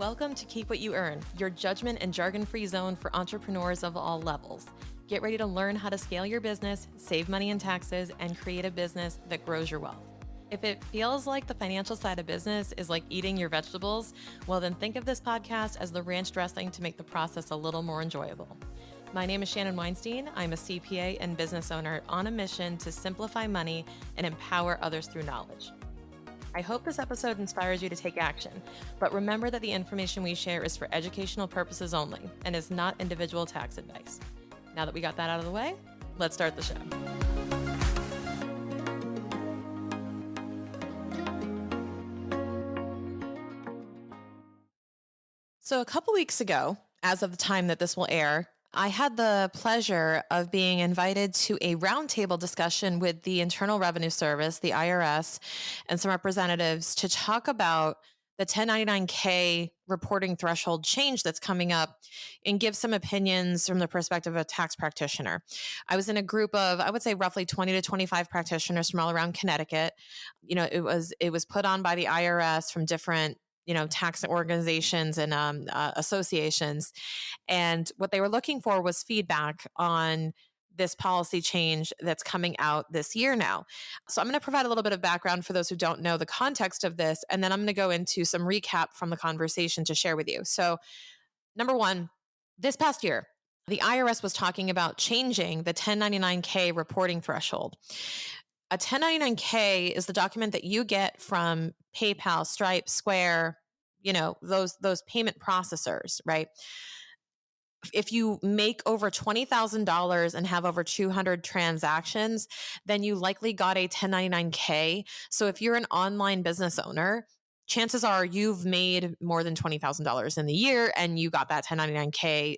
Welcome to Keep What You Earn, your judgment and jargon-free zone for entrepreneurs of all levels. Get ready to learn how to scale your business, save money in taxes, and create a business that grows your wealth. If it feels like the financial side of business is like eating your vegetables, well then think of this podcast as the ranch dressing to make the process a little more enjoyable. My name is Shannon Weinstein. I'm a CPA and business owner on a mission to simplify money and empower others through knowledge. I hope this episode inspires you to take action, but remember that the information we share is for educational purposes only and is not individual tax advice. Now that we got that out of the way, let's start the show. So a couple weeks ago, as of the time that this will air, I had the pleasure of being invited to a roundtable discussion with the Internal Revenue Service, the IRS, and some representatives to talk about the 1099-K reporting threshold change that's coming up and give some opinions from the perspective of a tax practitioner. I was in a group of, I would say, roughly 20 to 25 practitioners from all around Connecticut. You know, it was put on by the IRS from different tax organizations and associations. And what they were looking for was feedback on this policy change that's coming out this year now. So I'm going to provide a little bit of background for those who don't know the context of this, and then I'm going to go into some recap from the conversation to share with you. So number one, this past year, the IRS was talking about changing the 1099-K reporting threshold. A 1099-K is the document that you get from PayPal, Stripe, Square, those payment processors, right? If you make over $20,000 and have over 200 transactions, then you likely got a 1099-K. So if you're an online business owner, chances are you've made more than $20,000 in the year and you got that 1099-K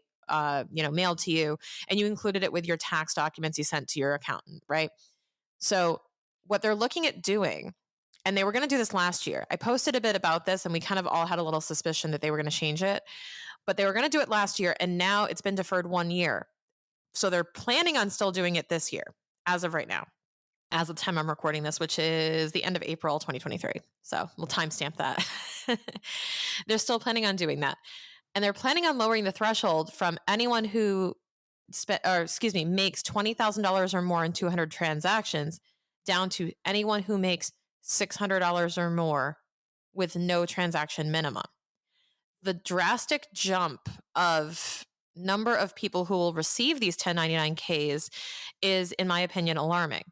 mailed to you, and you included it with your tax documents you sent to your accountant, right? So what they're looking at doing, and they were going to do this last year. I posted a bit about this and we kind of all had a little suspicion that they were going to change it, but they were going to do it last year and now it's been deferred 1 year. So they're planning on still doing it this year as of right now, as of the time I'm recording this, which is the end of April 2023. So we'll timestamp that. They're still planning on doing that. And they're planning on lowering the threshold from anyone who makes $20,000 or more in 200 transactions down to anyone who makes $600 or more with no transaction minimum. The drastic jump of number of people who will receive these 1099-Ks is, in my opinion, alarming.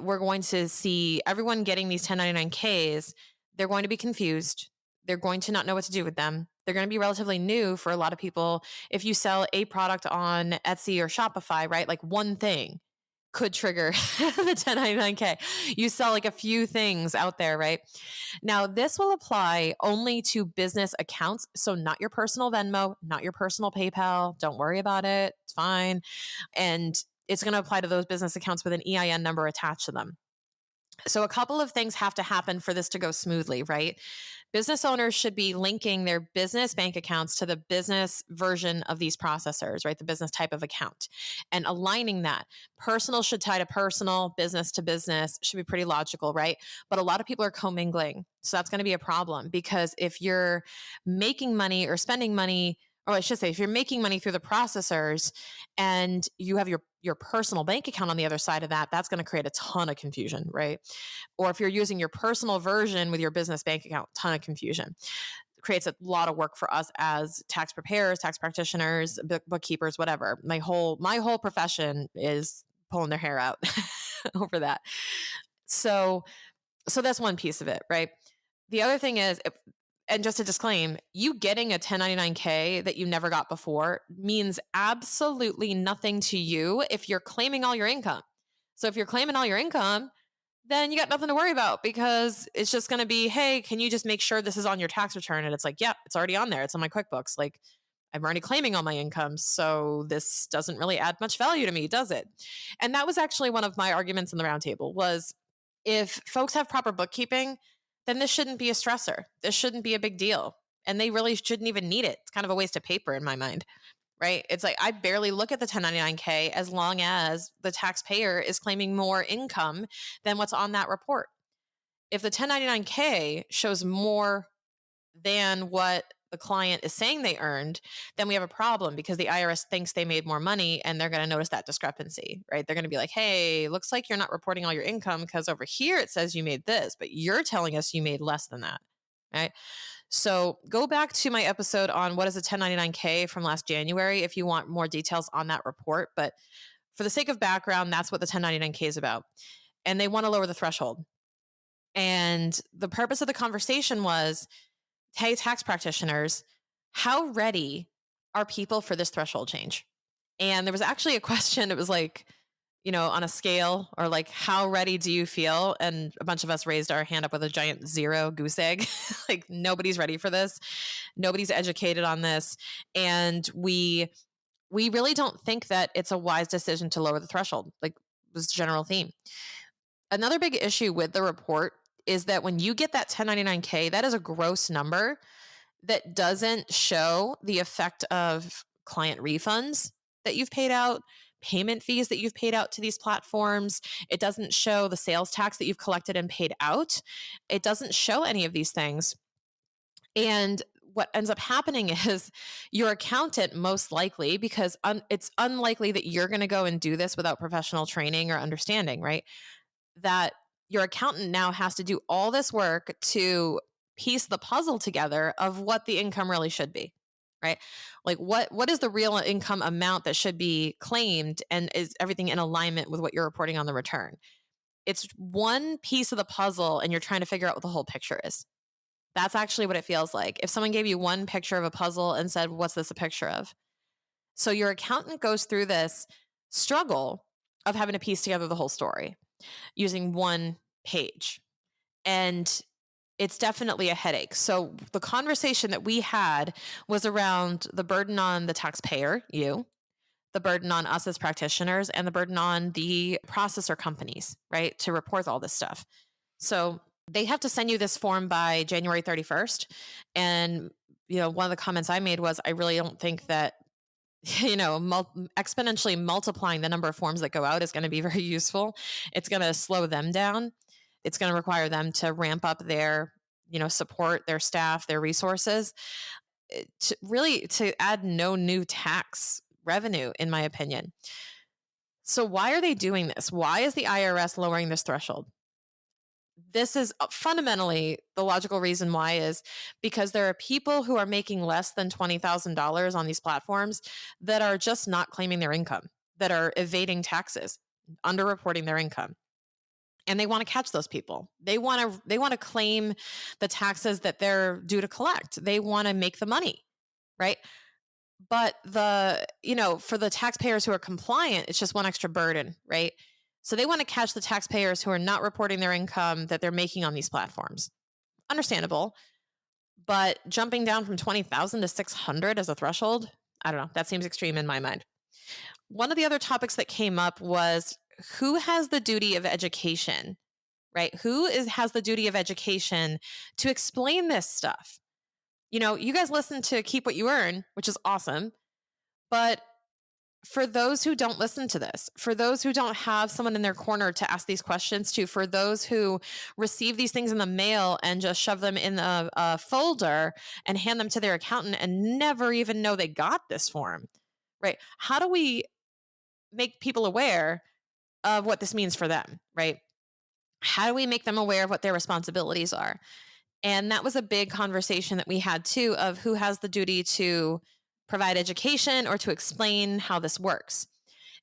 We're going to see everyone getting these 1099-Ks. They're going to be confused. They're going to not know what to do with them. They're going to be relatively new for a lot of people. If you sell a product on Etsy or Shopify, right, like one thing could trigger the 1099-K. You sell like a few things out there, right? Now, this will apply only to business accounts. So not your personal Venmo, not your personal PayPal. Don't worry about it. It's fine. And it's going to apply to those business accounts with an EIN number attached to them. So a couple of things have to happen for this to go smoothly, right? Business owners should be linking their business bank accounts to the business version of these processors, right? The business type of account, and aligning that. Personal should tie to personal, business to business should be pretty logical, right? But a lot of people are commingling. So that's going to be a problem because if you're making money or spending money, or I should say, if you're making money through the processors and you have your personal bank account on the other side of that, that's going to create a ton of confusion, right? Or if you're using your personal version with your business bank account, ton of confusion. It creates a lot of work for us as tax preparers, tax practitioners, bookkeepers, whatever. My whole profession is pulling their hair out over that. So that's one piece of it, right? The other thing is, and just to disclaim, you getting a 1099-K that you never got before means absolutely nothing to you if you're claiming all your income. So if you're claiming all your income, then you got nothing to worry about because it's just going to be, hey, can you just make sure this is on your tax return? And it's like, yep, it's already on there. It's on my QuickBooks. Like, I'm already claiming all my income. So this doesn't really add much value to me, does it? And that was actually one of my arguments in the roundtable was if folks have proper bookkeeping, then this shouldn't be a stressor. This shouldn't be a big deal. And they really shouldn't even need it. It's kind of a waste of paper in my mind, right? It's like I barely look at the 1099-K as long as the taxpayer is claiming more income than what's on that report. If the 1099-K shows more than what the client is saying they earned, then we have a problem because the IRS thinks they made more money and they're going to notice that discrepancy, right? They're going to be like, hey, looks like you're not reporting all your income because over here it says you made this, but you're telling us you made less than that, right? So go back to my episode on what is a 1099K from last January if you want more details on that report. But for the sake of background, that's what the 1099K is about. And they want to lower the threshold. And the purpose of the conversation was, hey, tax practitioners, how ready are people for this threshold change? And there was actually a question. It was like, on a scale, or like, how ready do you feel? And a bunch of us raised our hand up with a giant zero goose egg. Like, nobody's ready for this. Nobody's educated on this. And we really don't think that it's a wise decision to lower the threshold. Like, was the general theme. Another big issue with the report is that when you get that 1099K, that is a gross number that doesn't show the effect of client refunds that you've paid out, payment fees that you've paid out to these platforms. It doesn't show the sales tax that you've collected and paid out. It doesn't show any of these things. And what ends up happening is your accountant, most likely, because it's unlikely that you're going to go and do this without professional training or understanding, right? That your accountant now has to do all this work to piece the puzzle together of what the income really should be, right? Like, what is the real income amount that should be claimed, and is everything in alignment with what you're reporting on the return? It's one piece of the puzzle and you're trying to figure out what the whole picture is. That's actually what it feels like. If someone gave you one picture of a puzzle and said, what's this a picture of? So your accountant goes through this struggle of having to piece together the whole story using one page. And it's definitely a headache. So the conversation that we had was around the burden on the taxpayer, you, the burden on us as practitioners, and the burden on the processor companies, right, to report all this stuff. So they have to send you this form by January 31st. And, one of the comments I made was, I really don't think that, exponentially multiplying the number of forms that go out is going to be very useful. It's going to slow them down. It's going to require them to ramp up their, support, their staff, their resources, to add no new tax revenue, in my opinion. So why are they doing this? Why is the IRS lowering this threshold? This is fundamentally the logical reason why is because there are people who are making less than $20,000 on these platforms that are just not claiming their income, that are evading taxes, underreporting their income. And they want to catch those people. They want to claim the taxes that they're due to collect. They want to make the money, right? But for the taxpayers who are compliant, it's just one extra burden, right? So they want to catch the taxpayers who are not reporting their income that they're making on these platforms. Understandable. But jumping down from 20,000 to 600 as a threshold, I don't know. That seems extreme in my mind. One of the other topics that came up was who has the duty of education, right? Who has the duty of education to explain this stuff? You guys listen to Keep What You Earn, which is awesome. But for those who don't listen to this, for those who don't have someone in their corner to ask these questions to, for those who receive these things in the mail and just shove them in a folder and hand them to their accountant and never even know they got this form, right? How do we make people aware of what this means for them, right? How do we make them aware of what their responsibilities are? And that was a big conversation that we had too, of who has the duty to provide education or to explain how this works.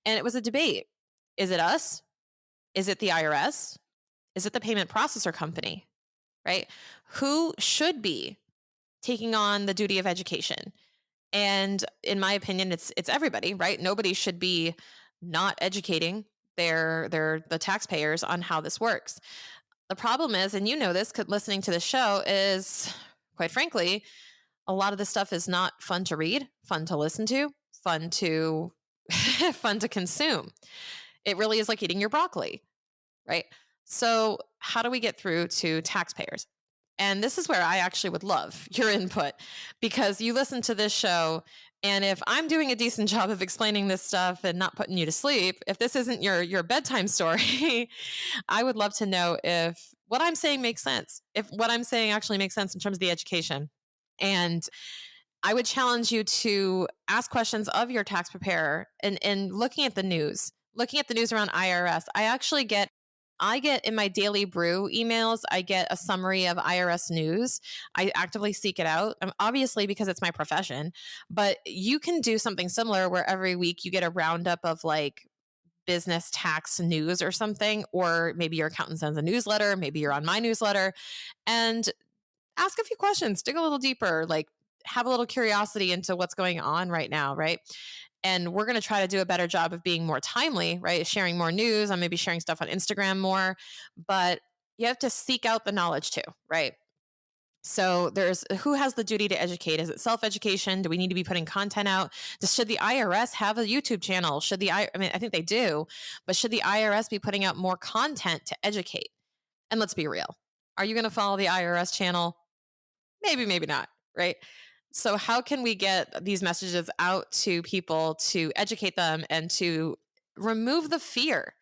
And it was a debate. Is it us? Is it the IRS? Is it the payment processor company, right? Who should be taking on the duty of education? And in my opinion, it's everybody, right? Nobody should be not educating the taxpayers on how this works. The problem is, and this, listening to the show, is quite frankly, a lot of this stuff is not fun to read, fun to listen to, fun to fun to consume. It really is like eating your broccoli, right? So how do we get through to taxpayers? And this is where I actually would love your input, because you listen to this show, and if I'm doing a decent job of explaining this stuff and not putting you to sleep, if this isn't your bedtime story, I would love to know if what I'm saying makes sense, if what I'm saying actually makes sense in terms of the education. And I would challenge you to ask questions of your tax preparer and looking at the news around IRS. I get in my daily brew emails, I get a summary of IRS news. I actively seek it out, obviously because it's my profession, but you can do something similar where every week you get a roundup of like business tax news or something, or maybe your accountant sends a newsletter, maybe you're on my newsletter, and ask a few questions, dig a little deeper, like have a little curiosity into what's going on right now, right? And we're going to try to do a better job of being more timely, right? Sharing more news. I'm maybe sharing stuff on Instagram more, but you have to seek out the knowledge too, right? So there's who has the duty to educate? Is it self-education? Do we need to be putting content out? Should the IRS have a YouTube channel? I mean, I think they do, but should the IRS be putting out more content to educate? And let's be real. Are you going to follow the IRS channel? Maybe, maybe not, right? So how can we get these messages out to people to educate them and to remove the fear?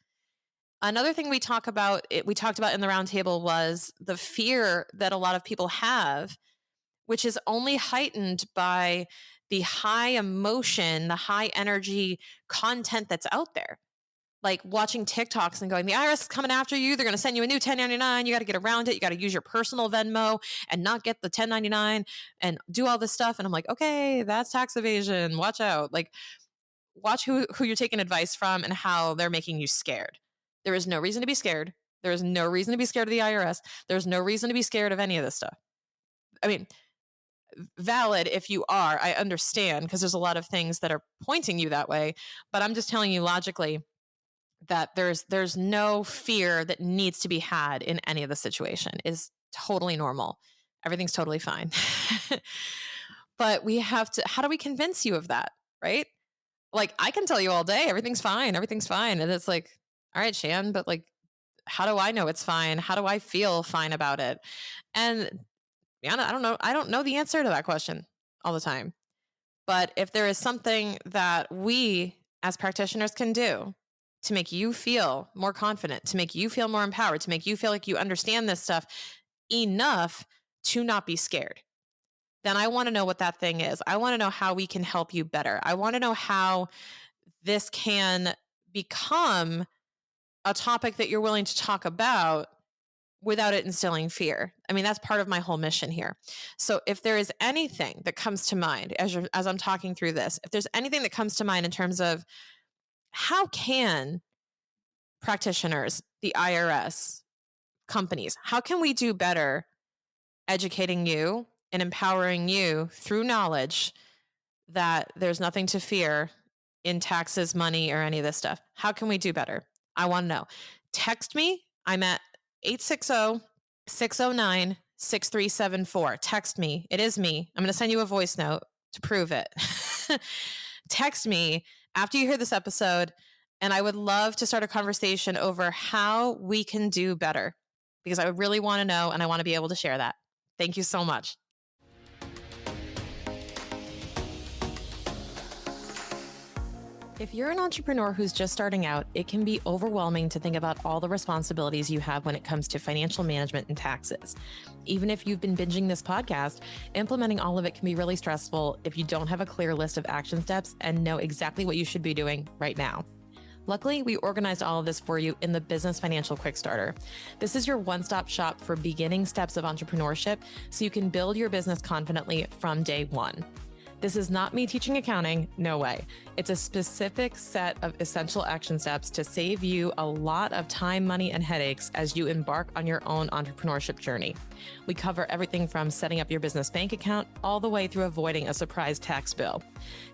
Another thing we talked about in the roundtable was the fear that a lot of people have, which is only heightened by the high emotion, the high energy content that's out there. Like watching TikToks and going, the IRS is coming after you. They're going to send you a new 1099. You got to get around it. You got to use your personal Venmo and not get the 1099 and do all this stuff. And I'm like, okay, that's tax evasion. Watch out. Like, watch who you're taking advice from and how they're making you scared. There is no reason to be scared. There is no reason to be scared of the IRS. There's no reason to be scared of any of this stuff. I mean, valid if you are, I understand, because there's a lot of things that are pointing you that way. But I'm just telling you logically that there's no fear that needs to be had in any of the situation. Is totally normal. Everything's totally fine. But we have to, how do we convince you of that? Right? Like I can tell you all day, everything's fine. And it's like, all right, Shan, but like, how do I know it's fine? How do I feel fine about it? And yeah, I don't know. I don't know the answer to that question all the time. But if there is something that we as practitioners can do to make you feel more confident, to make you feel more empowered, to make you feel like you understand this stuff enough to not be scared, then I want to know what that thing is. I want to know how we can help you better. I want to know how this can become a topic that you're willing to talk about without it instilling fear. I mean, that's part of my whole mission here. So if there is anything that comes to mind as I'm talking through this, if there's anything that comes to mind in terms of how can practitioners, the IRS, companies, how can we do better educating you and empowering you through knowledge that there's nothing to fear in taxes, money, or any of this stuff? How can we do better? I want to know. Text me. I'm at 860-609-6374. Text me. It is me. I'm going to send you a voice note to prove it. Text me after you hear this episode, and I would love to start a conversation over how we can do better, because I really want to know and I want to be able to share that. Thank you so much. If you're an entrepreneur who's just starting out, it can be overwhelming to think about all the responsibilities you have when it comes to financial management and taxes. Even if you've been binging this podcast, implementing all of it can be really stressful if you don't have a clear list of action steps and know exactly what you should be doing right now. Luckily, we organized all of this for you in the Business Financial Quick Starter. This is your one-stop shop for beginning steps of entrepreneurship so you can build your business confidently from day one. This is not me teaching accounting, no way. It's a specific set of essential action steps to save you a lot of time, money, and headaches as you embark on your own entrepreneurship journey. We cover everything from setting up your business bank account all the way through avoiding a surprise tax bill.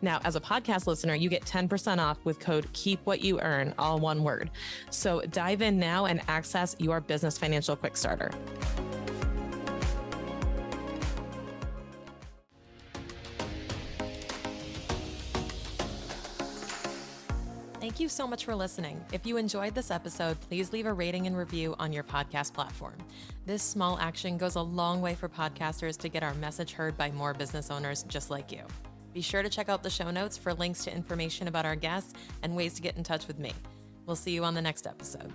Now, as a podcast listener, you get 10% off with code KEEPWHATYOUEARN, all one word. So dive in now and access your Business Financial Quick Starter. Thank you so much for listening. If you enjoyed this episode, please leave a rating and review on your podcast platform. This small action goes a long way for podcasters to get our message heard by more business owners just like you. Be sure to check out the show notes for links to information about our guests and ways to get in touch with me. We'll see you on the next episode.